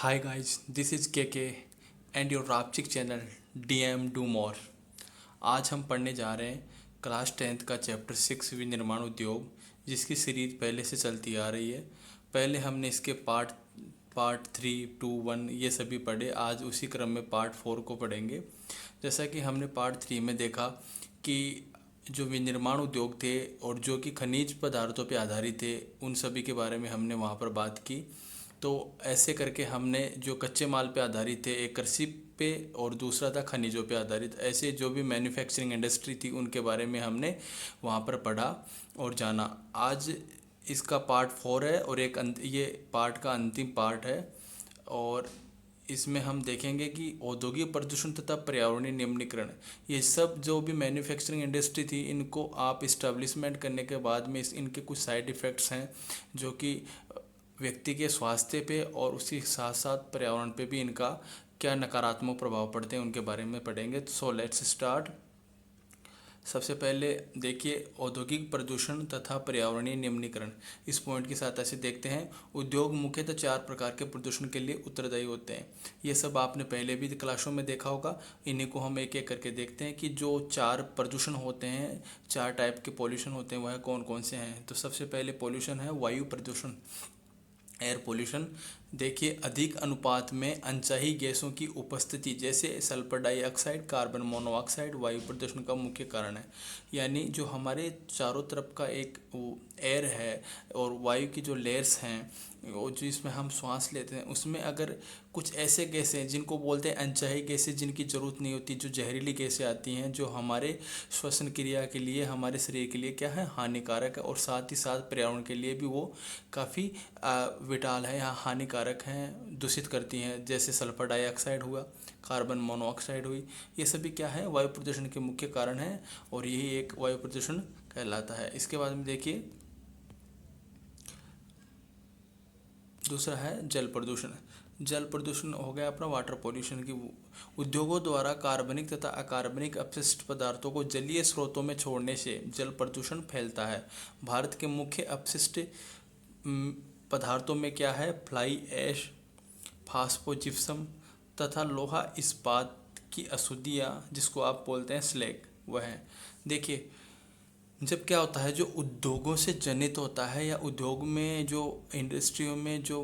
Hi guys, this is KK and your रापचिक channel DM Do More। आज हम पढ़ने जा रहे हैं क्लास 10th का चैप्टर 6 विनिर्माण उद्योग, जिसकी सीरीज पहले से चलती आ रही है। पहले हमने इसके पार्ट 3, 2, 1 ये सभी पढ़े। आज उसी क्रम में पार्ट 4 को पढ़ेंगे। जैसा कि हमने पार्ट 3 में देखा कि जो विनिर्माण उद्योग थे और जो कि खनिज पदार्थों पर आधारित थे, उन सभी के बारे में हमने वहाँ पर बात की। तो ऐसे करके हमने जो कच्चे माल पे आधारित थे, एक कृषि पे और दूसरा था खनिजों पे आधारित, ऐसे जो भी मैन्युफैक्चरिंग इंडस्ट्री थी उनके बारे में हमने वहाँ पर पढ़ा और जाना। आज इसका पार्ट 4 है और ये पार्ट का अंतिम पार्ट है। और इसमें हम देखेंगे कि औद्योगिक प्रदूषण तथा पर्यावरणीय निम्नीकरण, ये सब जो भी मैन्युफैक्चरिंग इंडस्ट्री थी, इनको आप इस्टेब्लिशमेंट करने के बाद में इनके कुछ साइड इफ़ेक्ट्स हैं जो कि व्यक्ति के स्वास्थ्य पे और उसी साथ साथ पर्यावरण पे भी इनका क्या नकारात्मक प्रभाव पड़ते हैं, उनके बारे में पढ़ेंगे। So let's start. सबसे पहले देखिए, औद्योगिक प्रदूषण तथा पर्यावरणीय निम्नीकरण। इस पॉइंट की सहायता से देखते हैं। उद्योग मुख्यतः 4 प्रकार के प्रदूषण के लिए उत्तरदायी होते हैं। ये सब आपने पहले भी क्लासों में देखा होगा। इन्हीं को हम एक एक करके देखते हैं कि जो 4 प्रदूषण होते हैं, 4 टाइप के पॉल्यूशन होते हैं, वह कौन कौन से हैं। तो सबसे पहले पॉल्यूशन है वायु प्रदूषण, एयर पोल्यूशन। देखिए, अधिक अनुपात में अनचाही गैसों की उपस्थिति जैसे सल्फर डाइऑक्साइड, कार्बन मोनोऑक्साइड वायु प्रदूषण का मुख्य कारण है। यानी जो हमारे चारों तरफ का एक एयर है और वायु की जो लेयर्स हैं, वो जो इसमें हम सांस लेते हैं, उसमें अगर कुछ ऐसे गैसें जिनको बोलते हैं अनचाही गैसें, जिनकी ज़रूरत नहीं होती, जो जहरीली गैसें आती हैं, जो हमारे श्वसन क्रिया के लिए, हमारे शरीर के लिए क्या है, हानिकारक है, और साथ ही साथ पर्यावरण के लिए भी वो काफ़ी विटाल है या हानिकारक हैं, दूषित करती हैं। जैसे सल्फर डाइऑक्साइड हुआ, कार्बन मोनोऑक्साइड हुई, ये सभी क्या है, वायु प्रदूषण के मुख्य कारण हैं और यही एक वायु प्रदूषण कहलाता है। इसके बाद में देखिए, दूसरा है जल प्रदूषण। जल प्रदूषण हो गया अपना वाटर पॉल्यूशन की। उद्योगों द्वारा कार्बनिक तथा अकार्बनिक अपशिष्ट पदार्थों को जलीय स्रोतों में छोड़ने से जल प्रदूषण फैलता है। भारत के मुख्य अपशिष्ट पदार्थों में क्या है, फ्लाई ऐश, फास्फोजिप्सम तथा लोहा इस्पात की अशुद्धियाँ, जिसको आप बोलते हैं स्लैग, वह है। देखिए, जब क्या होता है, जो उद्योगों से जनित होता है या उद्योग में जो इंडस्ट्रियों में जो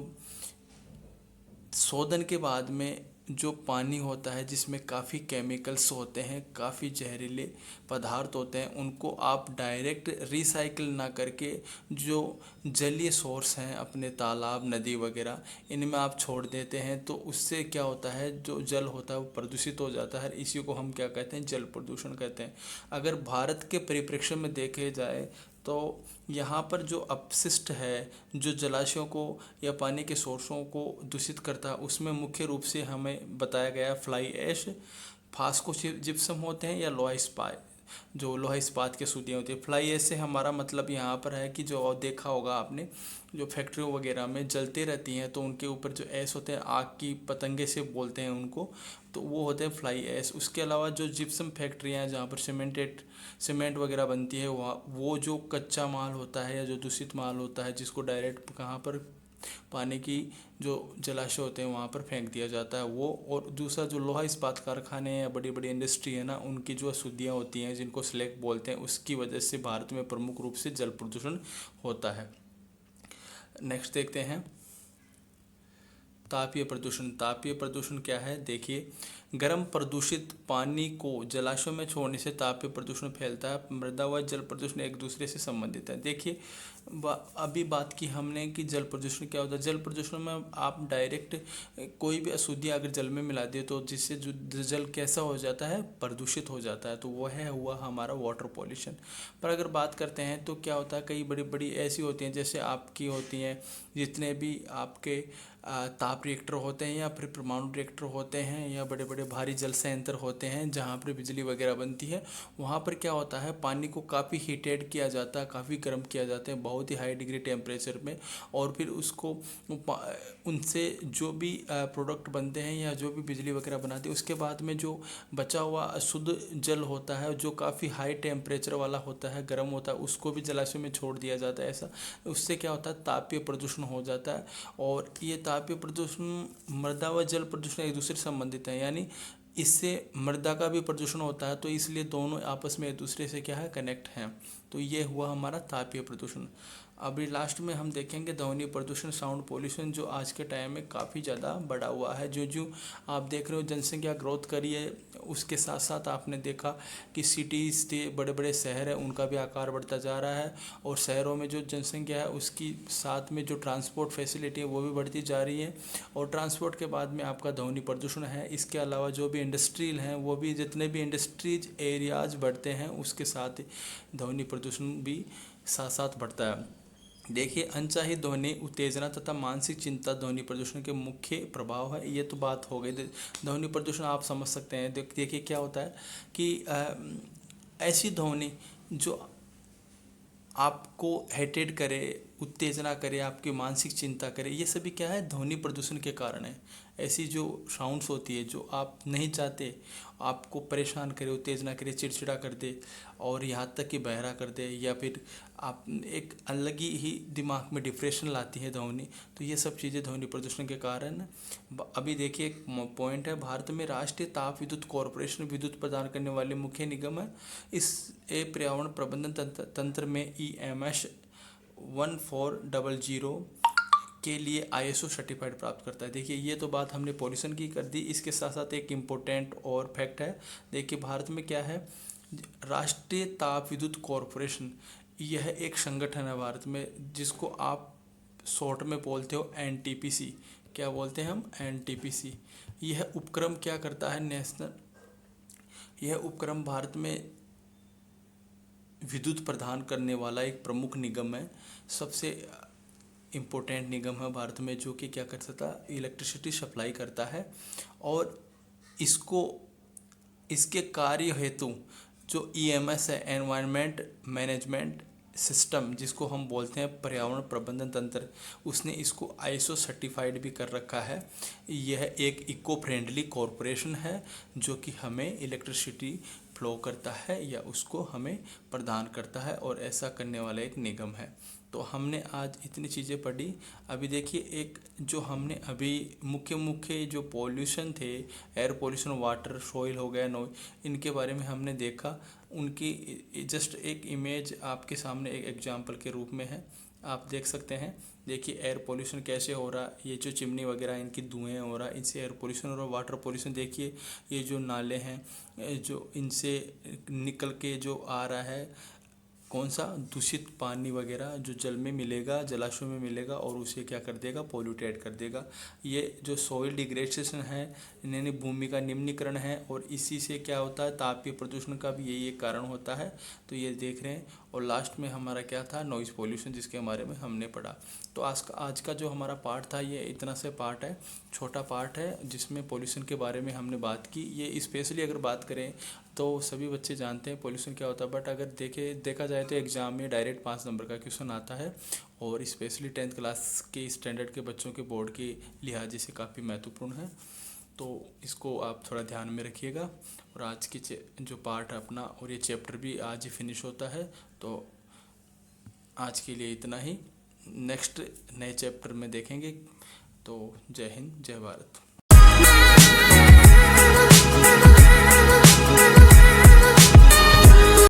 शोधन के बाद में जो पानी होता है, जिसमें काफ़ी केमिकल्स होते हैं, काफ़ी जहरीले पदार्थ होते हैं, उनको आप डायरेक्ट रिसाइकिल ना करके जो जलीय सोर्स हैं, अपने तालाब, नदी वगैरह, इनमें आप छोड़ देते हैं, तो उससे क्या होता है, जो जल होता है वो प्रदूषित हो जाता है। इसी को हम क्या कहते हैं, जल प्रदूषण कहते हैं। अगर भारत के परिप्रेक्ष्य में देखे जाए तो यहाँ पर जो अपशिष्ट है, जो जलाशयों को या पानी के सोर्सों को दूषित करता है, उसमें मुख्य रूप से हमें बताया गया फ्लाई ऐश, फास्को जिप्सम होते हैं, या लोहा इस्पात, जो लोहा इस्पात की सूदियाँ होती है। फ्लाई ऐश से हमारा मतलब यहाँ पर है कि जो देखा होगा आपने, जो फैक्ट्रियों वगैरह में जलते रहती हैं, तो उनके ऊपर जो ऐश होते हैं, आग की पतंगे से बोलते हैं उनको, तो वो होते हैं फ्लाई ऐश। उसके अलावा जो जिप्सम फैक्ट्रियाँ हैं, जहाँ पर सीमेंट वगैरह बनती है, वहाँ वो जो कच्चा माल होता है या जो दूषित माल होता है, जिसको डायरेक्ट कहाँ पर, पानी की जो जलाशय होते हैं वहाँ पर फेंक दिया जाता है वो। और दूसरा जो लोहा इस्पात कारखाने या बड़ी बड़ी इंडस्ट्री है ना, उनकी जो अशुद्धियाँ होती हैं, जिनको स्लैग बोलते हैं, उसकी वजह से भारत में प्रमुख रूप से जल प्रदूषण होता है। नेक्स्ट देखते हैं, तापीय प्रदूषण। तापीय प्रदूषण क्या है, देखिए, गर्म प्रदूषित पानी को जलाशयों में छोड़ने से तापीय प्रदूषण फैलता है। मृदा व जल प्रदूषण एक दूसरे से संबंधित है। देखिए, अभी बात की हमने कि जल प्रदूषण क्या होता है। जल प्रदूषण में आप डायरेक्ट कोई भी अशुद्धि अगर जल में मिला दिए, तो जिससे जो जल कैसा हो जाता है, प्रदूषित हो जाता है, तो वह है हुआ हमारा वाटर पॉल्यूशन। पर अगर बात करते हैं तो क्या होता है, कई बड़ी बड़ी ऐसी होती हैं, जैसे आपकी होती हैं, जितने भी आपके ताप रिएक्टर होते हैं या फिर परमाणु रिएक्टर होते हैं, या बड़े बड़े बड़े भारी जल संयंत्र होते हैं जहाँ पर बिजली वगैरह बनती है, वहाँ पर क्या होता है पानी को काफ़ी हीटेड किया जाता है, काफ़ी गर्म किया जाता है बहुत ही हाई डिग्री टेम्परेचर में, और फिर उसको उनसे जो भी प्रोडक्ट बनते हैं या जो भी बिजली वगैरह बनाते हैं उसके बाद में जो बचा हुआ शुद्ध जल होता है जो काफ़ी हाई टेम्परेचर वाला होता है, गर्म होता है, उसको भी जलाशय में छोड़ दिया जाता है। ऐसा उससे क्या होता है तापीय प्रदूषण हो जाता है, और ये तापीय प्रदूषण मृदा व जल प्रदूषण एक दूसरे से संबंधित है, यानी इससे मृदा का भी प्रदूषण होता है, तो इसलिए दोनों आपस में एक दूसरे से क्या है कनेक्ट हैं। तो ये हुआ हमारा तापीय प्रदूषण। अभी लास्ट में हम देखेंगे ध्वनि प्रदूषण, साउंड पोल्यूशन, जो आज के टाइम में काफ़ी ज़्यादा बढ़ा हुआ है। जो जो आप देख रहे हो जनसंख्या ग्रोथ करी है, उसके साथ साथ आपने देखा कि सिटीज़ के बड़े बड़े शहर हैं उनका भी आकार बढ़ता जा रहा है, और शहरों में जो जनसंख्या है उसकी साथ में जो ट्रांसपोर्ट फैसिलिटी है वो भी बढ़ती जा रही है, और ट्रांसपोर्ट के बाद में आपका ध्वनि प्रदूषण है। इसके अलावा जो भी इंडस्ट्रियल हैं वो भी, जितने भी इंडस्ट्रीज एरियाज बढ़ते हैं उसके साथ ध्वनि प्रदूषण भी साथ साथ बढ़ता है। देखिए, अनचाही ध्वनि उत्तेजना तथा मानसिक चिंता ध्वनि प्रदूषण के मुख्य प्रभाव है। ये तो बात हो गई ध्वनि प्रदूषण, आप समझ सकते हैं। देखिए क्या होता है कि ऐसी ध्वनि जो आपको हेटेड करे, उत्तेजना करे, आपकी मानसिक चिंता करे, ये सभी क्या है ध्वनि प्रदूषण के कारण है। ऐसी जो साउंड्स होती है जो आप नहीं चाहते, आपको परेशान करे, उत्तेजना करे, चिड़चिड़ा कर दे, और यहाँ तक कि बहरा कर दे, या फिर आप एक अलग ही दिमाग में डिप्रेशन लाती है ध्वनि, तो ये सब चीज़ें ध्वनि प्रदूषण के कारण। अभी देखिए एक पॉइंट है, भारत में राष्ट्रीय ताप विद्युत कॉरपोरेशन विद्युत प्रदान करने वाले मुख्य निगम है। इस पर्यावरण प्रबंधन तंत्र में EMS 1400 के लिए ISO सर्टिफाइड प्राप्त करता है। देखिए ये तो बात हमने पॉल्यूशन की कर दी, इसके साथ साथ एक इम्पोर्टेंट और फैक्ट है। देखिए भारत में क्या है, राष्ट्रीय ताप विद्युत कॉरपोरेशन, यह एक संगठन है भारत में, जिसको आप शॉर्ट में बोलते हो NTPC। क्या बोलते हैं हम? NTPC। यह उपक्रम क्या करता है, यह उपक्रम भारत में विद्युत प्रदान करने वाला एक प्रमुख निगम है, सबसे इम्पोर्टेंट निगम है भारत में, जो कि क्या कर सकता है, इलेक्ट्रिसिटी सप्लाई करता है। और इसके कार्य हेतु जो EMS है, एनवायरनमेंट मैनेजमेंट सिस्टम, जिसको हम बोलते हैं पर्यावरण प्रबंधन तंत्र, उसने इसको ISO सर्टिफाइड भी कर रखा है। यह एक इको फ्रेंडली कॉरपोरेशन है जो कि हमें इलेक्ट्रिसिटी फ्लो करता है या उसको हमें प्रदान करता है, और ऐसा करने वाला एक निगम है। तो हमने आज इतनी चीज़ें पढ़ी। अभी देखिए एक जो हमने अभी मुख्य जो पॉल्यूशन थे, एयर पॉल्यूशन, वाटर, सॉइल हो गया, नॉइज, इनके बारे में हमने देखा। उनकी जस्ट एक इमेज आपके सामने एक एग्जांपल के रूप में है, आप देख सकते हैं। देखिए एयर पोल्यूशन कैसे हो रहा, ये जो चिमनी वगैरह इनकी धुएँ हो रहा, इनसे एयर पोल्यूशन हो रहा। वाटर पोल्यूशन देखिए, ये जो नाले हैं जो इनसे निकल के जो आ रहा है, कौन सा दूषित पानी वगैरह जो जल में मिलेगा, जलाशय में मिलेगा, और उसे क्या कर देगा, पोल्यूटेट कर देगा। ये जो सॉइल डिग्रेडेशन है, यानी भूमि का निम्नीकरण है, और इसी से क्या होता है, तापीय प्रदूषण का भी यही एक कारण होता है। तो ये देख रहे हैं। और लास्ट में हमारा क्या था, नॉइज़ पोल्यूशन, जिसके बारे में हमने पढ़ा। तो आज का जो हमारा पार्ट था, ये इतना से पार्ट है, छोटा पार्ट है, जिसमें पोल्यूशन के बारे में हमने बात की। ये स्पेशली अगर बात करें तो सभी बच्चे जानते हैं पोल्यूशन क्या होता है, बट अगर देखा जाए तो एग्ज़ाम में डायरेक्ट 5 नंबर का क्वेश्चन आता है, और स्पेशली 10th क्लास के स्टैंडर्ड के बच्चों के बोर्ड के लिहाज से काफ़ी महत्वपूर्ण है। तो इसको आप थोड़ा ध्यान में रखिएगा। और आज की जो पार्ट है अपना, और ये चैप्टर भी आज ही फिनिश होता है। तो आज के लिए इतना ही, नेक्स्ट नए चैप्टर में देखेंगे। तो जय हिंद, जय भारत।